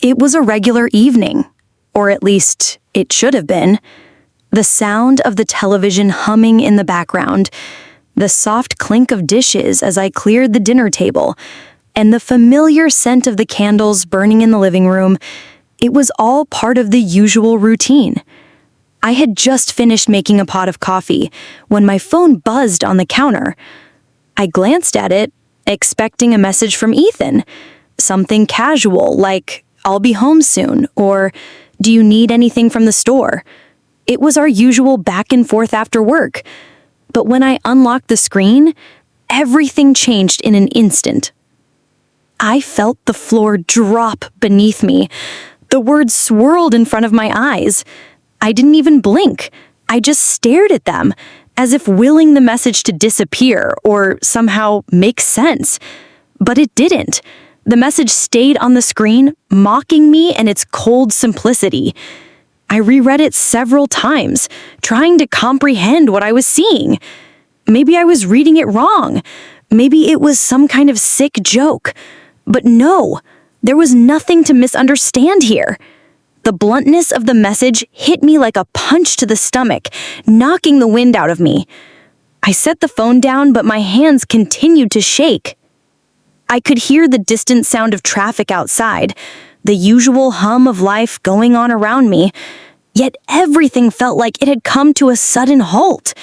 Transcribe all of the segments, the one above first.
It was a regular evening, or at least it should have been. The sound of the television humming in the background, the soft clink of dishes as I cleared the dinner table, and the familiar scent of the candles burning in the living room, it was all part of the usual routine. I had just finished making a pot of coffee when my phone buzzed on the counter. I glanced at it, expecting a message from Ethan. Something casual like, "I'll be home soon," or "Do you need anything from the store?" It was our usual back and forth after work. But when I unlocked the screen, everything changed in an instant. I felt the floor drop beneath me. The words swirled in front of my eyes. I didn't even blink. I just stared at them, as if willing the message to disappear or somehow make sense. But it didn't. The message stayed on the screen, mocking me and its cold simplicity. I reread it several times, trying to comprehend what I was seeing. Maybe I was reading it wrong. Maybe it was some kind of sick joke. But no, there was nothing to misunderstand here. The bluntness of the message hit me like a punch to the stomach, knocking the wind out of me. I set the phone down, but my hands continued to shake. I could hear the distant sound of traffic outside, the usual hum of life going on around me, yet everything felt like it had come to a sudden halt.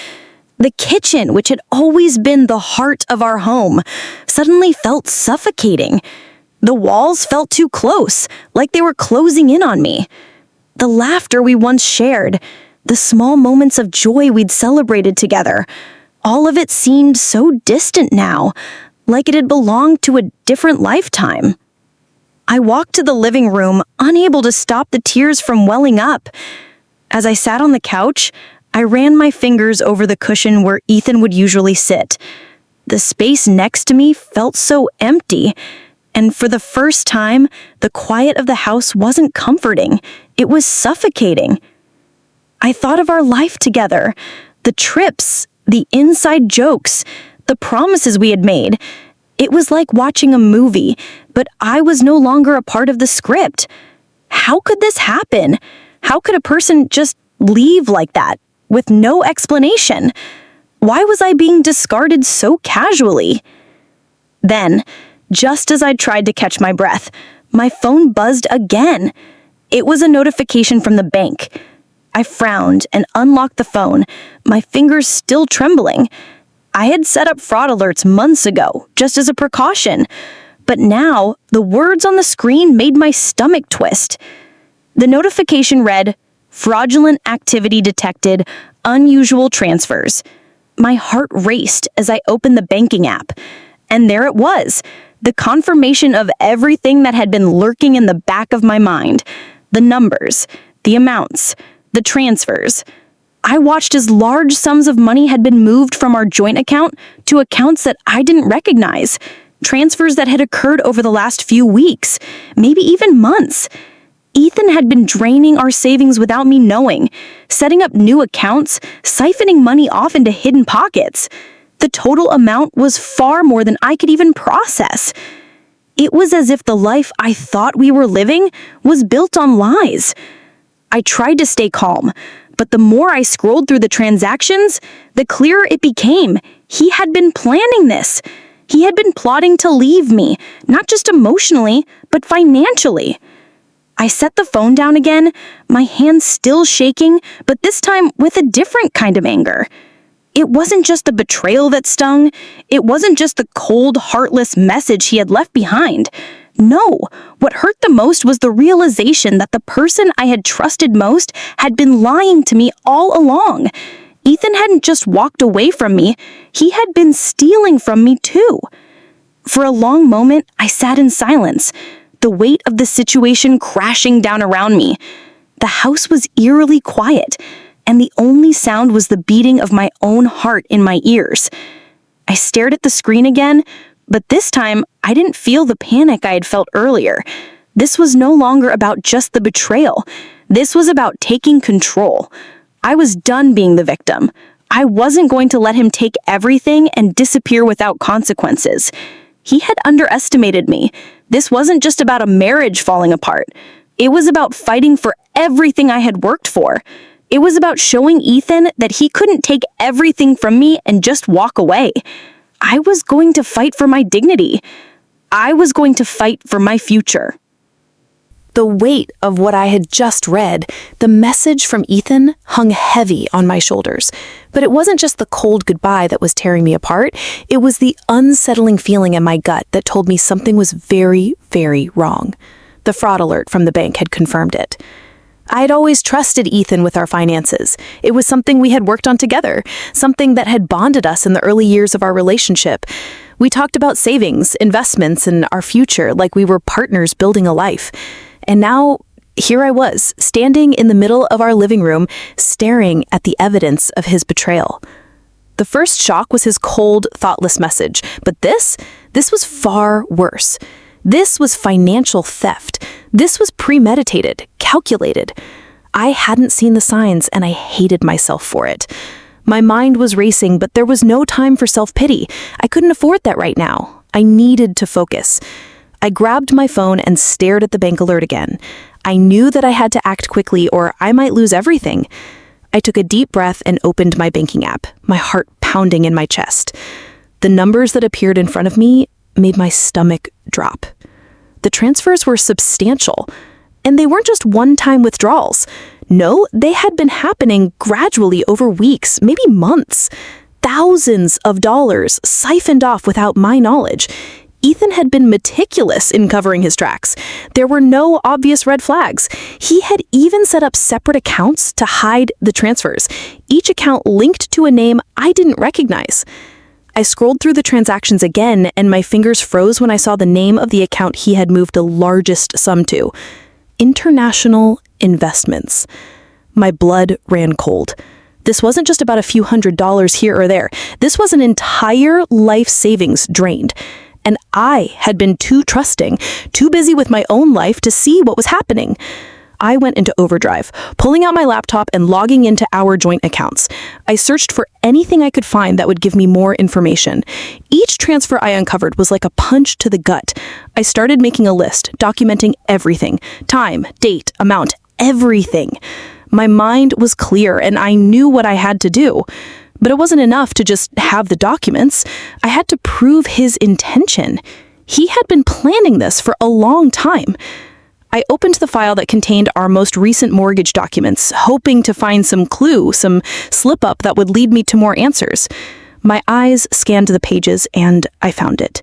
The kitchen, which had always been the heart of our home, suddenly felt suffocating. The walls felt too close, like they were closing in on me. The laughter we once shared, the small moments of joy we'd celebrated together, all of it seemed so distant now, like it had belonged to a different lifetime. I walked to the living room, unable to stop the tears from welling up. As I sat on the couch, I ran my fingers over the cushion where Ethan would usually sit. The space next to me felt so empty, and for the first time, the quiet of the house wasn't comforting. It was suffocating. I thought of our life together, the trips, the inside jokes, the promises we had made. It was like watching a movie, but I was no longer a part of the script. How could this happen? How could a person just leave like that, with no explanation? Why was I being discarded so casually? Then, just as I tried to catch my breath, my phone buzzed again. It was a notification from the bank. I frowned and unlocked the phone, my fingers still trembling. I had set up fraud alerts months ago, just as a precaution, but now the words on the screen made my stomach twist. The notification read, "Fraudulent activity detected, unusual transfers." My heart raced as I opened the banking app, and there it was, the confirmation of everything that had been lurking in the back of my mind. The numbers, the amounts, the transfers. I watched as large sums of money had been moved from our joint account to accounts that I didn't recognize, transfers that had occurred over the last few weeks, maybe even months. Ethan had been draining our savings without me knowing, setting up new accounts, siphoning money off into hidden pockets. The total amount was far more than I could even process. It was as if the life I thought we were living was built on lies. I tried to stay calm, but the more I scrolled through the transactions, the clearer it became. He had been planning this. He had been plotting to leave me, not just emotionally, but financially. I set the phone down again, my hands still shaking, but this time with a different kind of anger. It wasn't just the betrayal that stung. It wasn't just the cold, heartless message he had left behind. No, what hurt the most was the realization that the person I had trusted most had been lying to me all along. Ethan hadn't just walked away from me, he had been stealing from me too. For a long moment, I sat in silence, the weight of the situation crashing down around me. The house was eerily quiet, and the only sound was the beating of my own heart in my ears. I stared at the screen again, but this time I didn't feel the panic I had felt earlier. This was no longer about just the betrayal. This was about taking control. I was done being the victim. I wasn't going to let him take everything and disappear without consequences. He had underestimated me, This wasn't just about a marriage falling apart. It was about fighting for everything I had worked for. It was about showing Ethan that he couldn't take everything from me and just walk away. I was going to fight for my dignity. I was going to fight for my future. The weight of what I had just read, the message from Ethan, hung heavy on my shoulders. But it wasn't just the cold goodbye that was tearing me apart. It was the unsettling feeling in my gut that told me something was very, very wrong. The fraud alert from the bank had confirmed it. I had always trusted Ethan with our finances. It was something we had worked on together, something that had bonded us in the early years of our relationship. We talked about savings, investments, and our future like we were partners building a life. And now, here I was, standing in the middle of our living room, staring at the evidence of his betrayal. The first shock was his cold, thoughtless message, but this was far worse. This was financial theft. This was premeditated, calculated. I hadn't seen the signs, and I hated myself for it. My mind was racing, but there was no time for self-pity. I couldn't afford that right now. I needed to focus. I grabbed my phone and stared at the bank alert again. I knew that I had to act quickly or I might lose everything. I took a deep breath and opened my banking app, my heart pounding in my chest. The numbers that appeared in front of me made my stomach drop. The transfers were substantial, and they weren't just one-time withdrawals. No, they had been happening gradually over weeks, maybe months. Thousands of dollars siphoned off without my knowledge. Ethan had been meticulous in covering his tracks. There were no obvious red flags. He had even set up separate accounts to hide the transfers, each account linked to a name I didn't recognize. I scrolled through the transactions again, and my fingers froze when I saw the name of the account he had moved the largest sum to. International Investments. My blood ran cold. This wasn't just about a few $100s here or there. This was an entire life savings drained. And I had been too trusting, too busy with my own life to see what was happening. I went into overdrive, pulling out my laptop and logging into our joint accounts. I searched for anything I could find that would give me more information. Each transfer I uncovered was like a punch to the gut. I started making a list, documenting everything: time, date, amount, everything. My mind was clear and I knew what I had to do. But it wasn't enough to just have the documents. I had to prove his intention. He had been planning this for a long time. I opened the file that contained our most recent mortgage documents, hoping to find some clue, some slip-up that would lead me to more answers. My eyes scanned the pages, and I found it.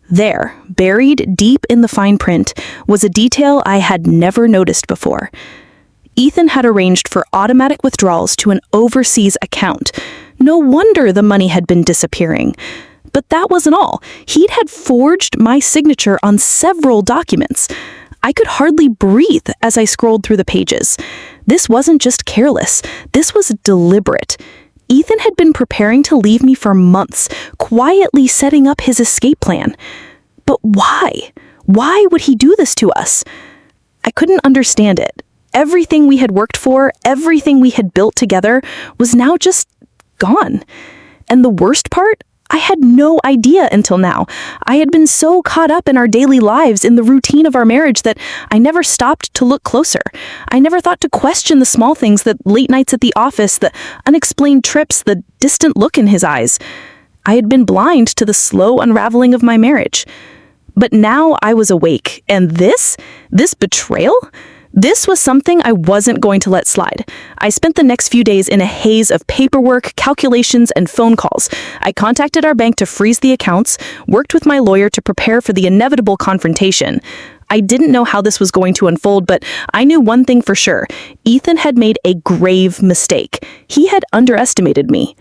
There, buried deep in the fine print, was a detail I had never noticed before. Ethan had arranged for automatic withdrawals to an overseas account. No wonder the money had been disappearing. But that wasn't all. He'd had forged my signature on several documents. I could hardly breathe as I scrolled through the pages. This wasn't just careless. This was deliberate. Ethan had been preparing to leave me for months, quietly setting up his escape plan. But why? Why would he do this to us? I couldn't understand it. Everything we had worked for, everything we had built together, was now just gone. And the worst part? I had no idea until now. I had been so caught up in our daily lives, in the routine of our marriage, that I never stopped to look closer. I never thought to question the small things, the late nights at the office, the unexplained trips, the distant look in his eyes. I had been blind to the slow unraveling of my marriage. But now I was awake, and this betrayal? This was something I wasn't going to let slide. I spent the next few days in a haze of paperwork, calculations, and phone calls. I contacted our bank to freeze the accounts, worked with my lawyer to prepare for the inevitable confrontation. I didn't know how this was going to unfold, but I knew one thing for sure. Ethan had made a grave mistake. He had underestimated me.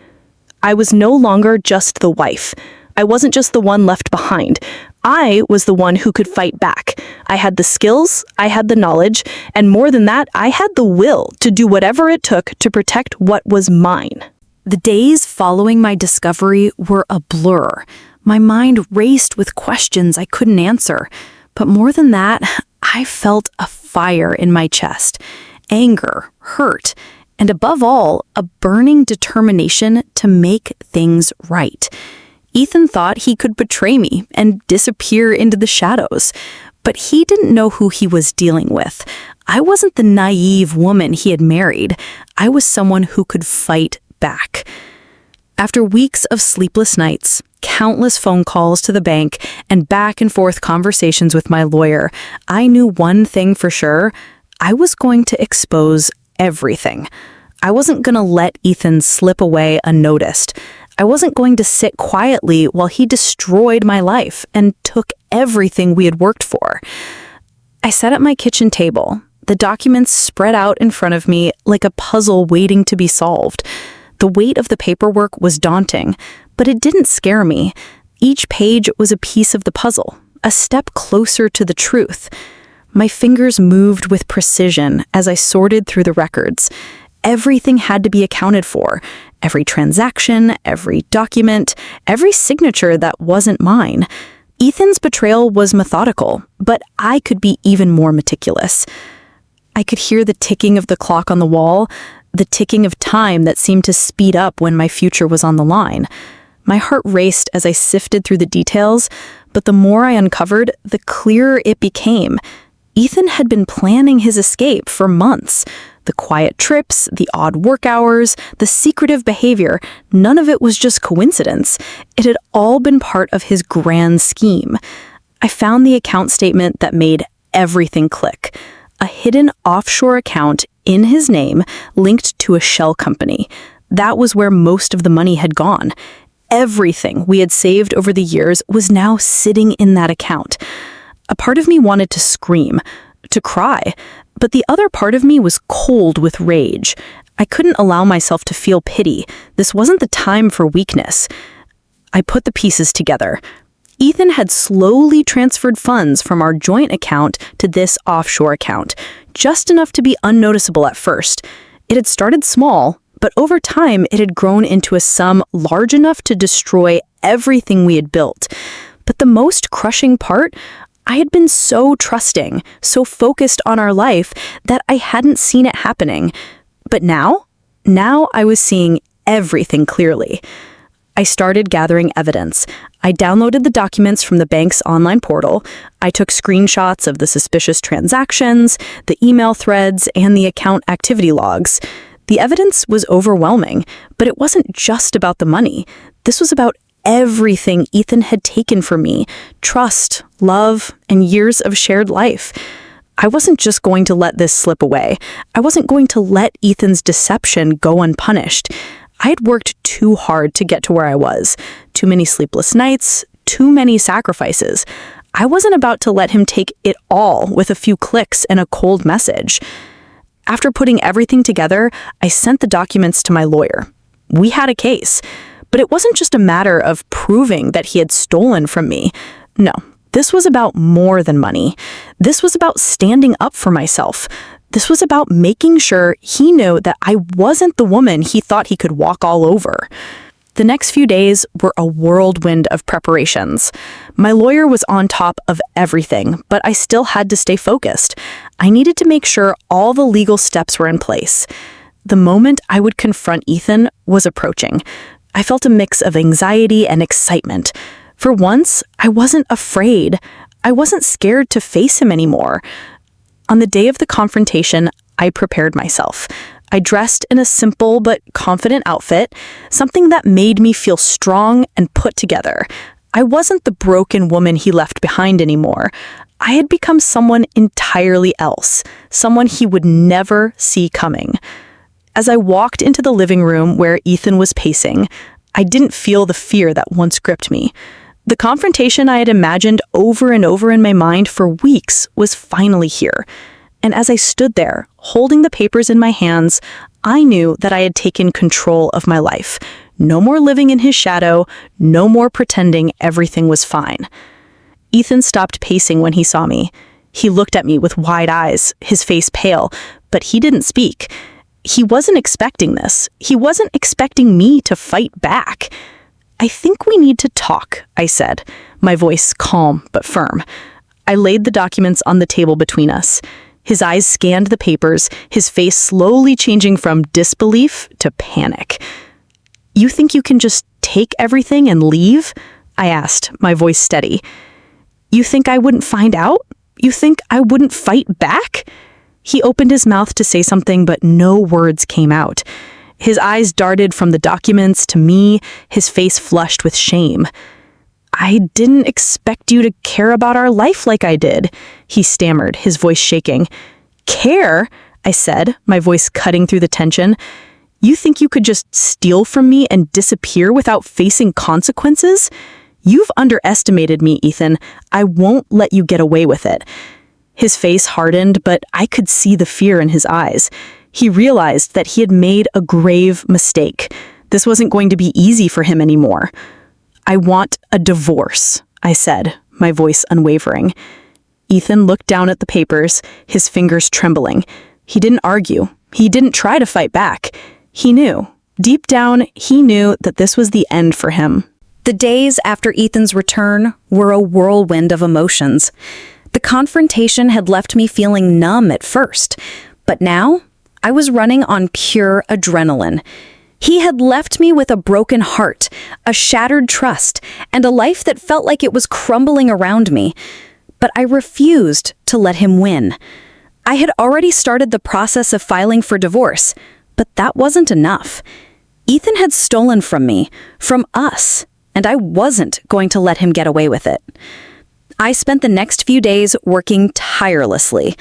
I was no longer just the wife. I wasn't just the one left behind. I was the one who could fight back. I had the skills, I had the knowledge, and more than that, I had the will to do whatever it took to protect what was mine. The days following my discovery were a blur. My mind raced with questions I couldn't answer. But more than that, I felt a fire in my chest, anger, hurt, and above all, a burning determination to make things right. Ethan thought he could betray me and disappear into the shadows. But he didn't know who he was dealing with. I wasn't the naive woman he had married. I was someone who could fight back. After weeks of sleepless nights, countless phone calls to the bank, and back and forth conversations with my lawyer, I knew one thing for sure. I was going to expose everything. I wasn't going to let Ethan slip away unnoticed. I wasn't going to sit quietly while he destroyed my life and took everything we had worked for. I sat at my kitchen table, the documents spread out in front of me like a puzzle waiting to be solved. The weight of the paperwork was daunting, but it didn't scare me. Each page was a piece of the puzzle, a step closer to the truth. My fingers moved with precision as I sorted through the records. Everything had to be accounted for. Every transaction, every document, every signature that wasn't mine. Ethan's betrayal was methodical, but I could be even more meticulous. I could hear the ticking of the clock on the wall, the ticking of time that seemed to speed up when my future was on the line. My heart raced as I sifted through the details, but the more I uncovered, the clearer it became. Ethan had been planning his escape for months. The quiet trips, the odd work hours, the secretive behavior, none of it was just coincidence. It had all been part of his grand scheme. I found the account statement that made everything click. A hidden offshore account in his name linked to a shell company. That was where most of the money had gone. Everything we had saved over the years was now sitting in that account. A part of me wanted to scream, to cry, but the other part of me was cold with rage. I couldn't allow myself to feel pity. This wasn't the time for weakness. I put the pieces together. Ethan had slowly transferred funds from our joint account to this offshore account, just enough to be unnoticeable at first. It had started small, but over time it had grown into a sum large enough to destroy everything we had built. But the most crushing part, I had been so trusting, so focused on our life that I hadn't seen it happening. But now I was seeing everything clearly. I started gathering evidence. I downloaded the documents from the bank's online portal. I took screenshots of the suspicious transactions, the email threads, and the account activity logs. The evidence was overwhelming, but it wasn't just about the money. This was about everything Ethan had taken from me: trust, love, and years of shared life. I wasn't just going to let this slip away. I wasn't going to let Ethan's deception go unpunished. I had worked too hard to get to where I was. Too many sleepless nights, too many sacrifices. I wasn't about to let him take it all with a few clicks and a cold message. After putting everything together, I sent the documents to my lawyer. We had a case. But it wasn't just a matter of proving that he had stolen from me. No, this was about more than money. This was about standing up for myself. This was about making sure he knew that I wasn't the woman he thought he could walk all over. The next few days were a whirlwind of preparations. My lawyer was on top of everything, but I still had to stay focused. I needed to make sure all the legal steps were in place. The moment I would confront Ethan was approaching. I felt a mix of anxiety and excitement. For once, I wasn't afraid. I wasn't scared to face him anymore. On the day of the confrontation, I prepared myself. I dressed in a simple but confident outfit, something that made me feel strong and put together. I wasn't the broken woman he left behind anymore. I had become someone entirely else, someone he would never see coming. As I walked into the living room where Ethan was pacing, I didn't feel the fear that once gripped me. The confrontation I had imagined over and over in my mind for weeks was finally here. And as I stood there, holding the papers in my hands, I knew that I had taken control of my life. No more living in his shadow, no more pretending everything was fine. Ethan stopped pacing when he saw me. He looked at me with wide eyes, his face pale, but he didn't speak. He wasn't expecting this. He wasn't expecting me to fight back. "I think we need to talk," I said, my voice calm but firm. I laid the documents on the table between us. His eyes scanned the papers, his face slowly changing from disbelief to panic. "You think you can just take everything and leave? I asked, my voice steady. You think I wouldn't find out? You think I wouldn't fight back? He opened his mouth to say something, but no words came out. His eyes darted from the documents to me, his face flushed with shame. I didn't expect you to care about our life like I did, he stammered, his voice shaking. Care? I said, my voice cutting through the tension. You think you could just steal from me and disappear without facing consequences? You've underestimated me, Ethan. I won't let you get away with it. His face hardened, but I could see the fear in his eyes. He realized that he had made a grave mistake. This wasn't going to be easy for him anymore. I want a divorce, I said, my voice unwavering. Ethan looked down at the papers, his fingers trembling. He didn't argue. He didn't try to fight back. He knew. Deep down, he knew that this was the end for him. The days after Ethan's return were a whirlwind of emotions. The confrontation had left me feeling numb at first, but now I was running on pure adrenaline. He had left me with a broken heart, a shattered trust, and a life that felt like it was crumbling around me. But I refused to let him win. I had already started the process of filing for divorce, but that wasn't enough. Ethan had stolen from me, from us, and I wasn't going to let him get away with it. I spent the next few days working tirelessly.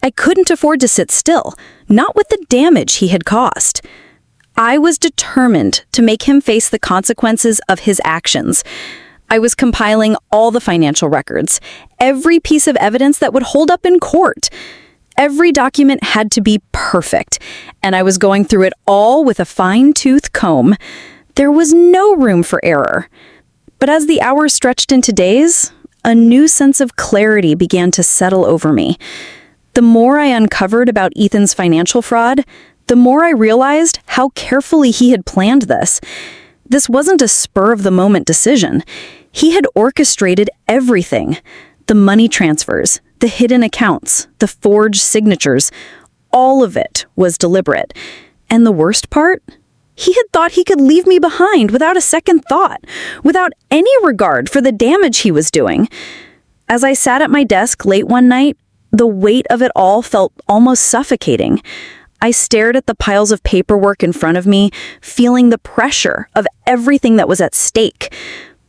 I couldn't afford to sit still, not with the damage he had caused. I was determined to make him face the consequences of his actions. I was compiling all the financial records, every piece of evidence that would hold up in court. Every document had to be perfect, and I was going through it all with a fine-tooth comb. There was no room for error. But as the hours stretched into days, a new sense of clarity began to settle over me. The more I uncovered about Ethan's financial fraud, the more I realized how carefully he had planned this. This wasn't a spur-of-the-moment decision. He had orchestrated everything. The money transfers, the hidden accounts, the forged signatures, all of it was deliberate. And the worst part? He had thought he could leave me behind without a second thought, without any regard for the damage he was doing. As I sat at my desk late one night, the weight of it all felt almost suffocating. I stared at the piles of paperwork in front of me, feeling the pressure of everything that was at stake.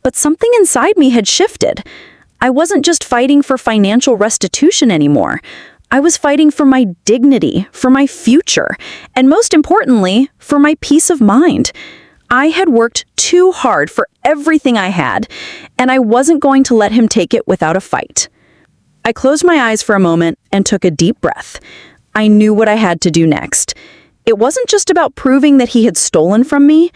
But something inside me had shifted. I wasn't just fighting for financial restitution anymore. I was fighting for my dignity, for my future, and most importantly, for my peace of mind. I had worked too hard for everything I had, and I wasn't going to let him take it without a fight. I closed my eyes for a moment and took a deep breath. I knew what I had to do next. It wasn't just about proving that he had stolen from me.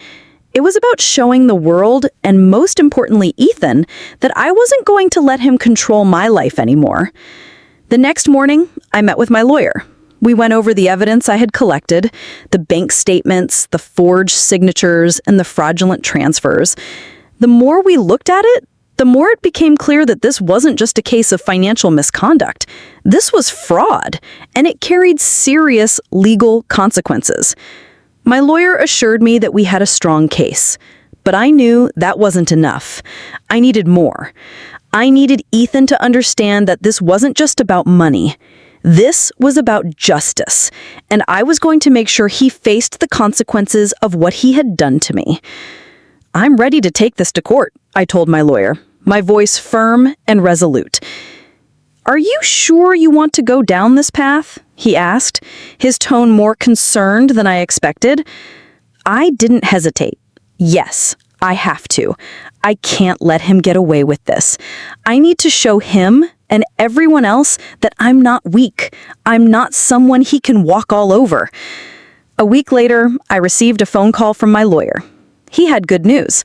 It was about showing the world, and most importantly Ethan, that I wasn't going to let him control my life anymore. The next morning, I met with my lawyer. We went over the evidence I had collected, the bank statements, the forged signatures, and the fraudulent transfers. The more we looked at it, the more it became clear that this wasn't just a case of financial misconduct. This was fraud, and it carried serious legal consequences. My lawyer assured me that we had a strong case, but I knew that wasn't enough. I needed more. I needed Ethan to understand that this wasn't just about money. This was about justice, and I was going to make sure he faced the consequences of what he had done to me. I'm ready to take this to court, I told my lawyer, my voice firm and resolute. Are you sure you want to go down this path? He asked, his tone more concerned than I expected. I didn't hesitate. Yes, I have to. I can't let him get away with this. I need to show him and everyone else that I'm not weak. I'm not someone he can walk all over. A week later, I received a phone call from my lawyer. He had good news.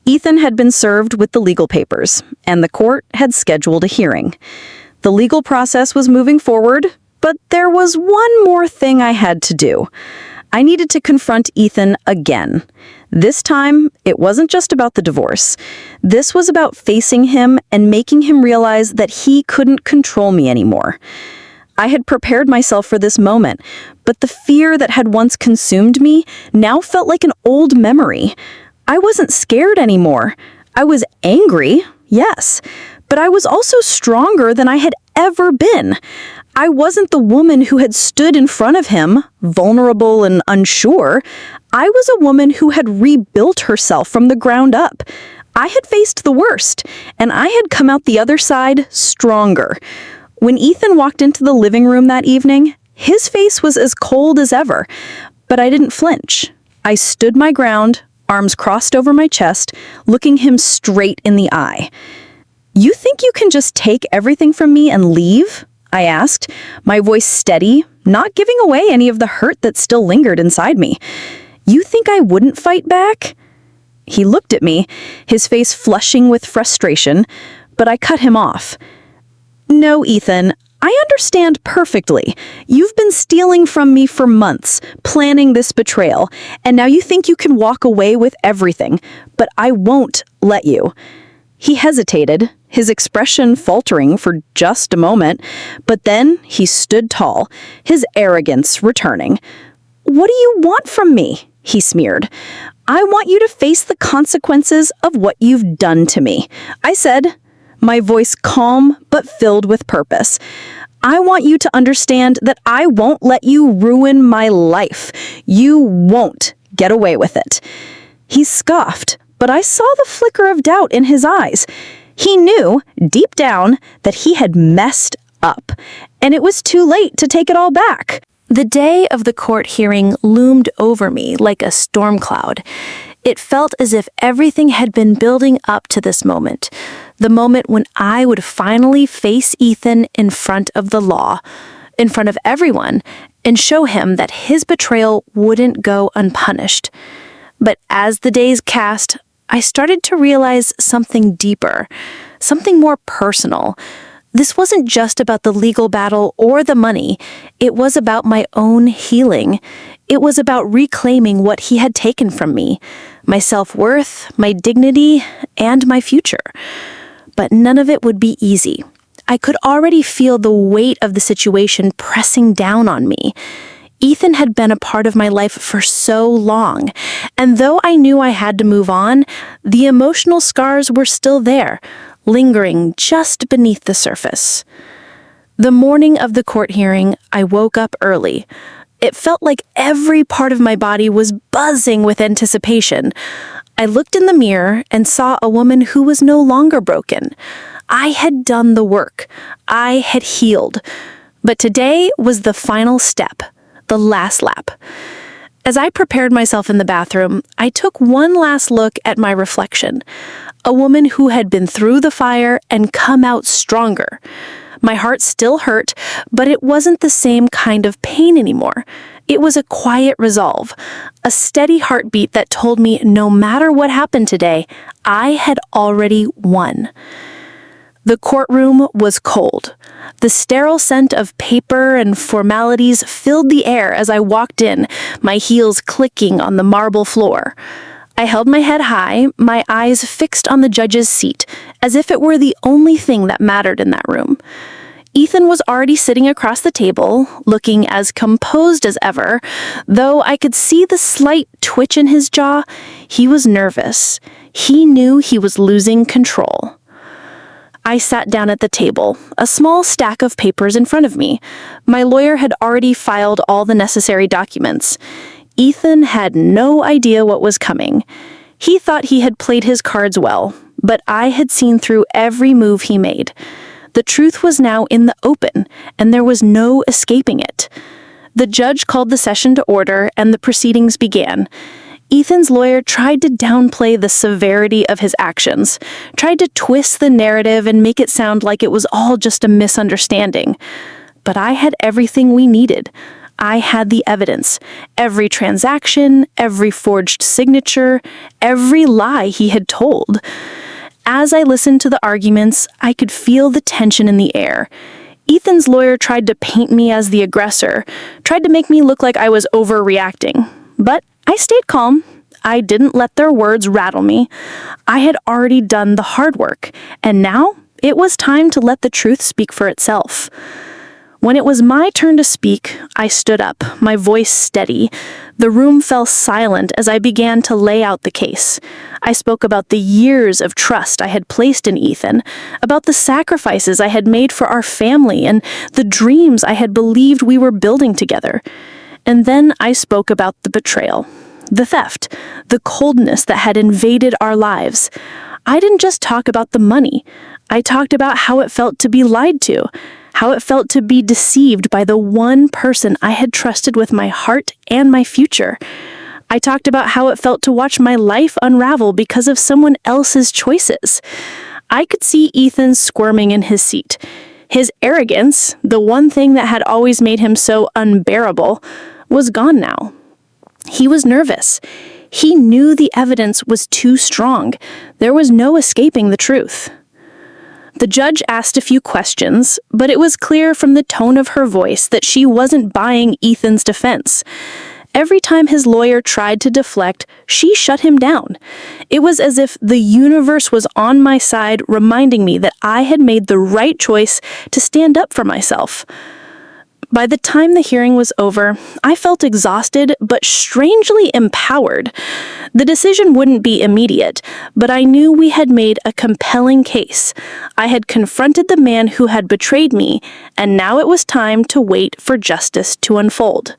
Ethan had been served with the legal papers, and the court had scheduled a hearing. The legal process was moving forward, but there was one more thing I had to do. I needed to confront Ethan again. This time, it wasn't just about the divorce. This was about facing him and making him realize that he couldn't control me anymore. I had prepared myself for this moment, but the fear that had once consumed me now felt like an old memory. I wasn't scared anymore. I was angry, yes, but I was also stronger than I had ever been. I wasn't the woman who had stood in front of him, vulnerable and unsure. I was a woman who had rebuilt herself from the ground up. I had faced the worst, and I had come out the other side stronger. When Ethan walked into the living room that evening, his face was as cold as ever, but I didn't flinch. I stood my ground, arms crossed over my chest, looking him straight in the eye. "You think you can just take everything from me and leave?" I asked, my voice steady, not giving away any of the hurt that still lingered inside me. "You think I wouldn't fight back?" He looked at me, his face flushing with frustration, but I cut him off. "No, Ethan, I understand perfectly. You've been stealing from me for months, planning this betrayal, and now you think you can walk away with everything, but I won't let you." He hesitated, his expression faltering for just a moment, but then he stood tall, his arrogance returning. "What do you want from me?" he smeared. "I want you to face the consequences of what you've done to me," I said, my voice calm but filled with purpose. "I want you to understand that I won't let you ruin my life. You won't get away with it." He scoffed, but I saw the flicker of doubt in his eyes. He knew, deep down, that he had messed up, and it was too late to take it all back. The day of the court hearing loomed over me like a storm cloud. It felt as if everything had been building up to this moment, the moment when I would finally face Ethan in front of the law, in front of everyone, and show him that his betrayal wouldn't go unpunished. But as the days passed, I started to realize something deeper, something more personal. This wasn't just about the legal battle or the money. It was about my own healing. It was about reclaiming what he had taken from me, my self-worth, my dignity, and my future. But none of it would be easy. I could already feel the weight of the situation pressing down on me. Ethan had been a part of my life for so long, and though I knew I had to move on, the emotional scars were still there, lingering just beneath the surface. The morning of the court hearing, I woke up early. It felt like every part of my body was buzzing with anticipation. I looked in the mirror and saw a woman who was no longer broken. I had done the work. I had healed. But today was the final step, the last lap. As I prepared myself in the bathroom, I took one last look at my reflection, a woman who had been through the fire and come out stronger. My heart still hurt, but it wasn't the same kind of pain anymore. It was a quiet resolve, a steady heartbeat that told me no matter what happened today, I had already won. The courtroom was cold. The sterile scent of paper and formalities filled the air as I walked in, my heels clicking on the marble floor. I held my head high, my eyes fixed on the judge's seat, as if it were the only thing that mattered in that room. Ethan was already sitting across the table, looking as composed as ever. Though I could see the slight twitch in his jaw, he was nervous. He knew he was losing control. I sat down at the table, a small stack of papers in front of me. My lawyer had already filed all the necessary documents. Ethan had no idea what was coming. He thought he had played his cards well, but I had seen through every move he made. The truth was now in the open, and there was no escaping it. The judge called the session to order, and the proceedings began. Ethan's lawyer tried to downplay the severity of his actions, tried to twist the narrative and make it sound like it was all just a misunderstanding. But I had everything we needed. I had the evidence, every transaction, every forged signature, every lie he had told. As I listened to the arguments, I could feel the tension in the air. Ethan's lawyer tried to paint me as the aggressor, tried to make me look like I was overreacting. But I stayed calm. I didn't let their words rattle me. I had already done the hard work, and now it was time to let the truth speak for itself. When it was my turn to speak, I stood up, my voice steady. The room fell silent as I began to lay out the case. I spoke about the years of trust I had placed in Ethan, about the sacrifices I had made for our family, and the dreams I had believed we were building together. And then I spoke about the betrayal, the theft, the coldness that had invaded our lives. I didn't just talk about the money. I talked about how it felt to be lied to, how it felt to be deceived by the one person I had trusted with my heart and my future. I talked about how it felt to watch my life unravel because of someone else's choices. I could see Ethan squirming in his seat. His arrogance, the one thing that had always made him so unbearable, was gone now. He was nervous. He knew the evidence was too strong. There was no escaping the truth. The judge asked a few questions, but it was clear from the tone of her voice that she wasn't buying Ethan's defense. Every time his lawyer tried to deflect, she shut him down. It was as if the universe was on my side, reminding me that I had made the right choice to stand up for myself. By the time the hearing was over, I felt exhausted but strangely empowered. The decision wouldn't be immediate, but I knew we had made a compelling case. I had confronted the man who had betrayed me, and now it was time to wait for justice to unfold.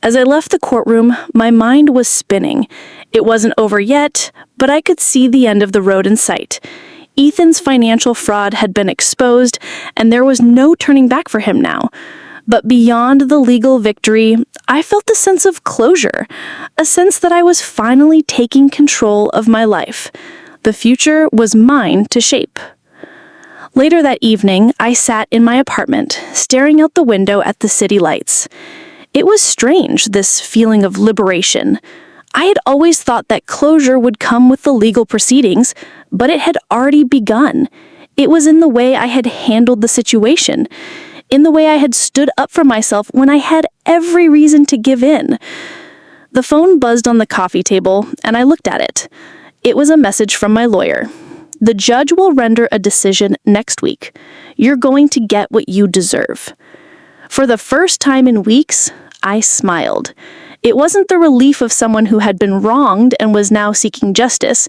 As I left the courtroom, my mind was spinning. It wasn't over yet, but I could see the end of the road in sight. Ethan's financial fraud had been exposed, and there was no turning back for him now. But beyond the legal victory, I felt a sense of closure, a sense that I was finally taking control of my life. The future was mine to shape. Later that evening, I sat in my apartment, staring out the window at the city lights. It was strange, this feeling of liberation. I had always thought that closure would come with the legal proceedings, but it had already begun. It was in the way I had handled the situation, in the way I had stood up for myself when I had every reason to give in. The phone buzzed on the coffee table, and I looked at it. It was a message from my lawyer. The judge will render a decision next week. You're going to get what you deserve. For the first time in weeks, I smiled. It wasn't the relief of someone who had been wronged and was now seeking justice.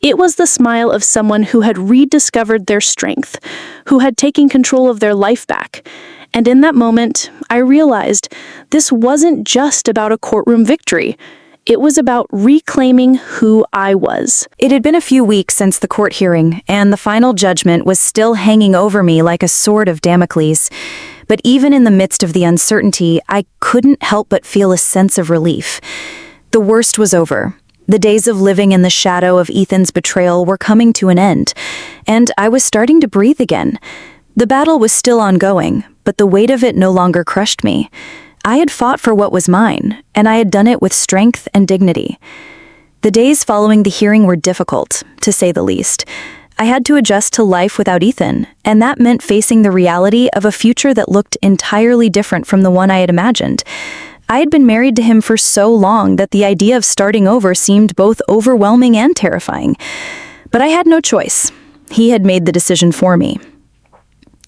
It was the smile of someone who had rediscovered their strength, who had taken control of their life back. And in that moment, I realized this wasn't just about a courtroom victory. It was about reclaiming who I was. It had been a few weeks since the court hearing, and the final judgment was still hanging over me like a sword of Damocles. But even in the midst of the uncertainty, I couldn't help but feel a sense of relief. The worst was over. The days of living in the shadow of Ethan's betrayal were coming to an end, and I was starting to breathe again. The battle was still ongoing, but the weight of it no longer crushed me. I had fought for what was mine, and I had done it with strength and dignity. The days following the hearing were difficult, to say the least. I had to adjust to life without Ethan, and that meant facing the reality of a future that looked entirely different from the one I had imagined. I had been married to him for so long that the idea of starting over seemed both overwhelming and terrifying. But I had no choice. He had made the decision for me.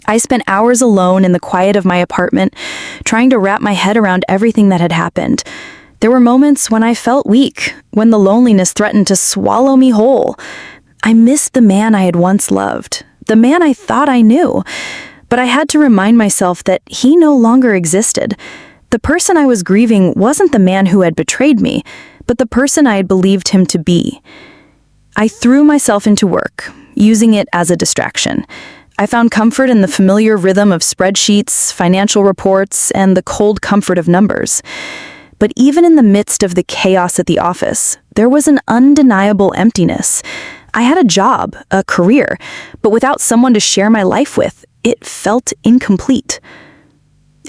I spent hours alone in the quiet of my apartment, trying to wrap my head around everything that had happened. There were moments when I felt weak, when the loneliness threatened to swallow me whole. I missed the man I had once loved, the man I thought I knew, but I had to remind myself that he no longer existed. The person I was grieving wasn't the man who had betrayed me, but the person I had believed him to be. I threw myself into work, using it as a distraction. I found comfort in the familiar rhythm of spreadsheets, financial reports, and the cold comfort of numbers. But even in the midst of the chaos at the office, there was an undeniable emptiness. I had a job, a career, but without someone to share my life with, it felt incomplete.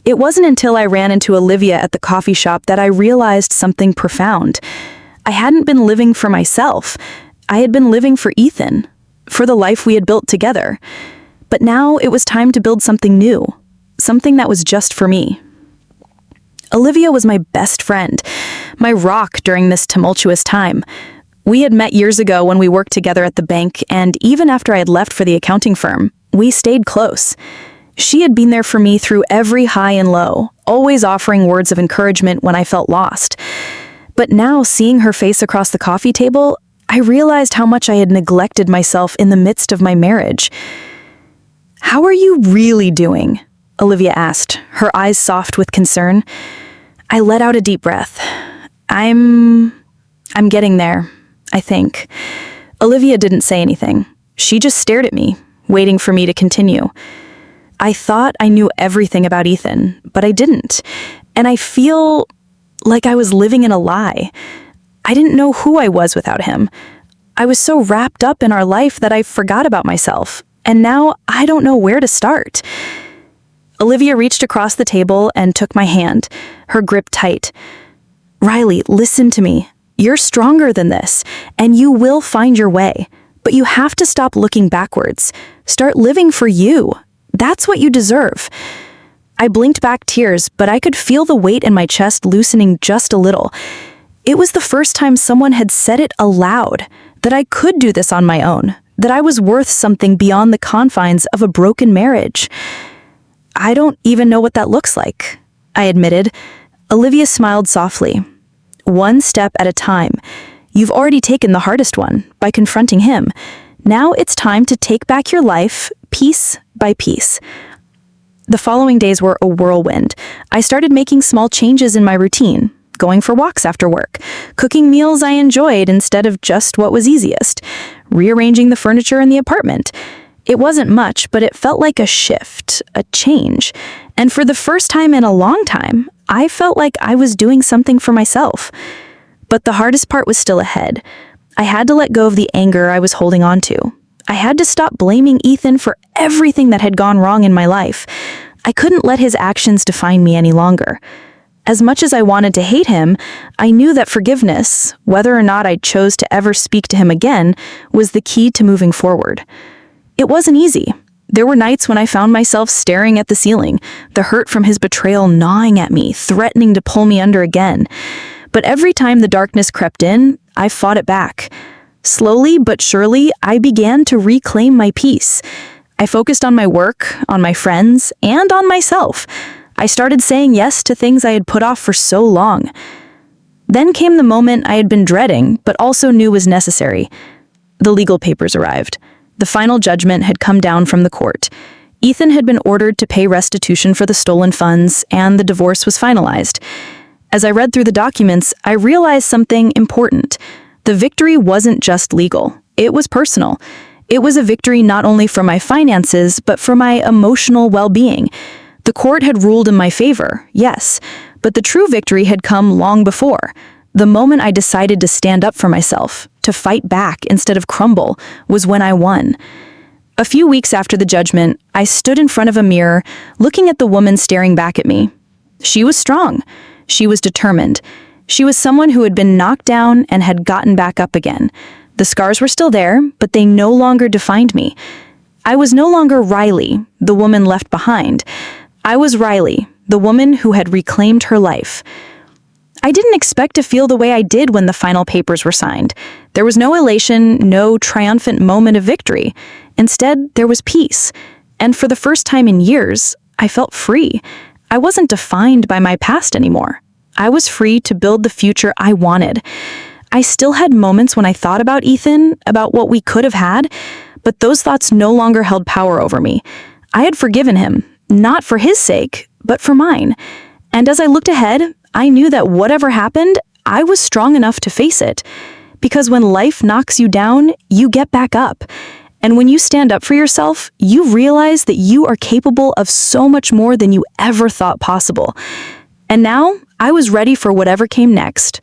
It wasn't until I ran into Olivia at the coffee shop that I realized something profound. I hadn't been living for myself. I had been living for Ethan, for the life we had built together. But now it was time to build something new, something that was just for me. Olivia was my best friend, my rock during this tumultuous time. We had met years ago when we worked together at the bank, and even after I had left for the accounting firm, we stayed close. She had been there for me through every high and low, always offering words of encouragement when I felt lost. But now, seeing her face across the coffee table, I realized how much I had neglected myself in the midst of my marriage. "How are you really doing?" Olivia asked, her eyes soft with concern. I let out a deep breath. I'm getting there, I think." Olivia didn't say anything. She just stared at me, waiting for me to continue. I thought I knew everything about Ethan, but I didn't. And I feel like I was living in a lie. I didn't know who I was without him. I was so wrapped up in our life that I forgot about myself. And now I don't know where to start. Olivia reached across the table and took my hand, her grip tight. "Riley, listen to me. You're stronger than this, and you will find your way. But you have to stop looking backwards. Start living for you. That's what you deserve." I blinked back tears, but I could feel the weight in my chest loosening just a little. It was the first time someone had said it aloud, that I could do this on my own, that I was worth something beyond the confines of a broken marriage. "I don't even know what that looks like," I admitted. Olivia smiled softly. "One step at a time. You've already taken the hardest one, by confronting him. Now it's time to take back your life, piece by piece." The following days were a whirlwind. I started making small changes in my routine, going for walks after work, cooking meals I enjoyed instead of just what was easiest, rearranging the furniture in the apartment. It wasn't much, but it felt like a shift, a change. And for the first time in a long time, I felt like I was doing something for myself. But the hardest part was still ahead. I had to let go of the anger I was holding on to. I had to stop blaming Ethan for everything that had gone wrong in my life. I couldn't let his actions define me any longer. As much as I wanted to hate him, I knew that forgiveness, whether or not I chose to ever speak to him again, was the key to moving forward. It wasn't easy. There were nights when I found myself staring at the ceiling, the hurt from his betrayal gnawing at me, threatening to pull me under again. But every time the darkness crept in, I fought it back. Slowly but surely, I began to reclaim my peace. I focused on my work, on my friends, and on myself. I started saying yes to things I had put off for so long. Then came the moment I had been dreading, but also knew was necessary. The legal papers arrived. The final judgment had come down from the court. Ethan had been ordered to pay restitution for the stolen funds, and the divorce was finalized. As I read through the documents, I realized something important. The victory wasn't just legal. It was personal. It was a victory not only for my finances, but for my emotional well-being. The court had ruled in my favor, yes, but the true victory had come long before. The moment I decided to stand up for myself, to fight back instead of crumble, was when I won. A few weeks after the judgment, I stood in front of a mirror, looking at the woman staring back at me. She was strong. She was determined. She was someone who had been knocked down and had gotten back up again. The scars were still there, but they no longer defined me. I was no longer Riley, the woman left behind. I was Riley, the woman who had reclaimed her life. I didn't expect to feel the way I did when the final papers were signed. There was no elation, no triumphant moment of victory. Instead, there was peace. And for the first time in years, I felt free. I wasn't defined by my past anymore. I was free to build the future I wanted. I still had moments when I thought about Ethan, about what we could have had, but those thoughts no longer held power over me. I had forgiven him, not for his sake, but for mine. And as I looked ahead, I knew that whatever happened, I was strong enough to face it. Because when life knocks you down, you get back up. And when you stand up for yourself, you realize that you are capable of so much more than you ever thought possible. And now, I was ready for whatever came next.